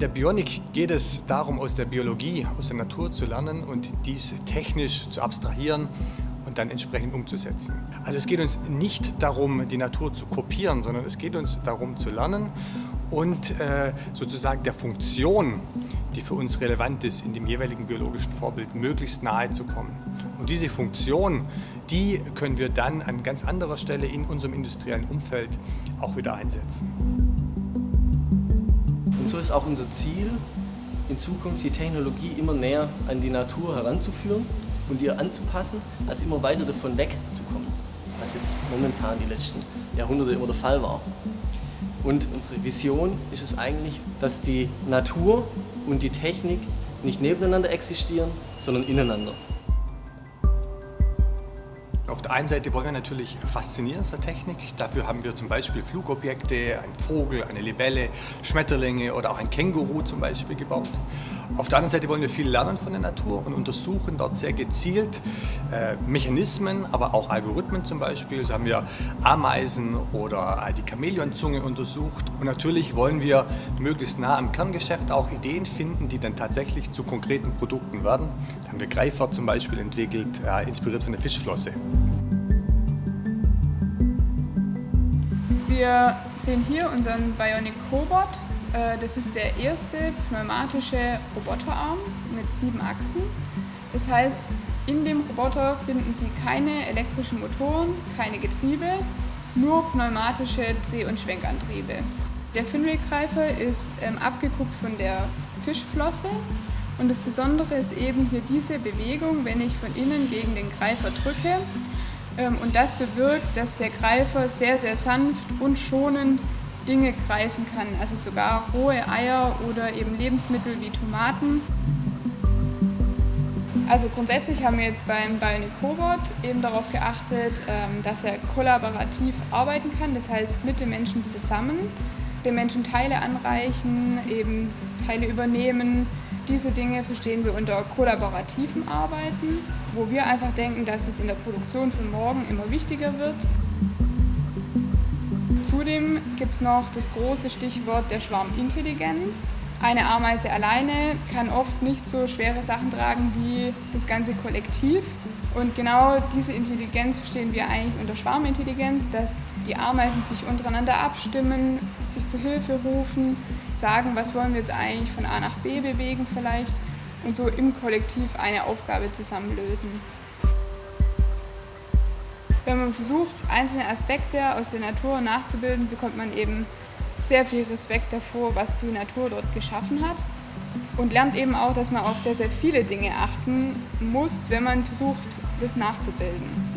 der Bionik geht es darum, aus der Biologie, aus der Natur zu lernen und dies technisch zu abstrahieren und dann entsprechend umzusetzen. Also es geht uns nicht darum, die Natur zu kopieren, sondern es geht uns darum zu lernen und sozusagen der Funktion, die für uns relevant ist, in dem jeweiligen biologischen Vorbild möglichst nahe zu kommen. Und diese Funktion, die können wir dann an ganz anderer Stelle in unserem industriellen Umfeld auch wieder einsetzen. Und so ist auch unser Ziel, in Zukunft die Technologie immer näher an die Natur heranzuführen und ihr anzupassen, als immer weiter davon wegzukommen, was jetzt momentan die letzten Jahrhunderte immer der Fall war. Und unsere Vision ist es eigentlich, dass die Natur und die Technik nicht nebeneinander existieren, sondern ineinander. Auf der einen Seite wollen wir natürlich faszinieren für Technik. Dafür haben wir zum Beispiel Flugobjekte, einen Vogel, eine Libelle, Schmetterlinge oder auch ein Känguru zum Beispiel gebaut. Auf der anderen Seite wollen wir viel lernen von der Natur und untersuchen dort sehr gezielt Mechanismen, aber auch Algorithmen zum Beispiel. So haben wir Ameisen oder die Chamäleonzunge untersucht. Und natürlich wollen wir möglichst nah am Kerngeschäft auch Ideen finden, die dann tatsächlich zu konkreten Produkten werden. Da haben wir Greifer zum Beispiel entwickelt, inspiriert von der Fischflosse. Wir sehen hier unseren Bionic Cobot. Das ist der erste pneumatische Roboterarm mit 7 Achsen. Das heißt, in dem Roboter finden Sie keine elektrischen Motoren, keine Getriebe, nur pneumatische Dreh- und Schwenkantriebe. Der Finreg-Greifer ist abgeguckt von der Fischflosse und das Besondere ist eben hier diese Bewegung, wenn ich von innen gegen den Greifer drücke. Und das bewirkt, dass der Greifer sehr, sehr sanft und schonend Dinge greifen kann, also sogar rohe Eier oder eben Lebensmittel wie Tomaten. Also grundsätzlich haben wir jetzt beim Bionic Cobot eben darauf geachtet, dass er kollaborativ arbeiten kann, das heißt mit den Menschen zusammen, den Menschen Teile anreichen, eben Teile übernehmen. Diese Dinge verstehen wir unter kollaborativem Arbeiten, wo wir einfach denken, dass es in der Produktion von morgen immer wichtiger wird. Zudem gibt es noch das große Stichwort der Schwarmintelligenz. Eine Ameise alleine kann oft nicht so schwere Sachen tragen wie das ganze Kollektiv. Und genau diese Intelligenz verstehen wir eigentlich unter Schwarmintelligenz, dass die Ameisen sich untereinander abstimmen, sich zur Hilfe rufen, sagen, was wollen wir jetzt eigentlich von A nach B bewegen vielleicht und so im Kollektiv eine Aufgabe zusammen lösen. Wenn man versucht, einzelne Aspekte aus der Natur nachzubilden, bekommt man eben sehr viel Respekt davor, was die Natur dort geschaffen hat und lernt eben auch, dass man auf sehr, sehr viele Dinge achten muss, wenn man versucht, das nachzubilden.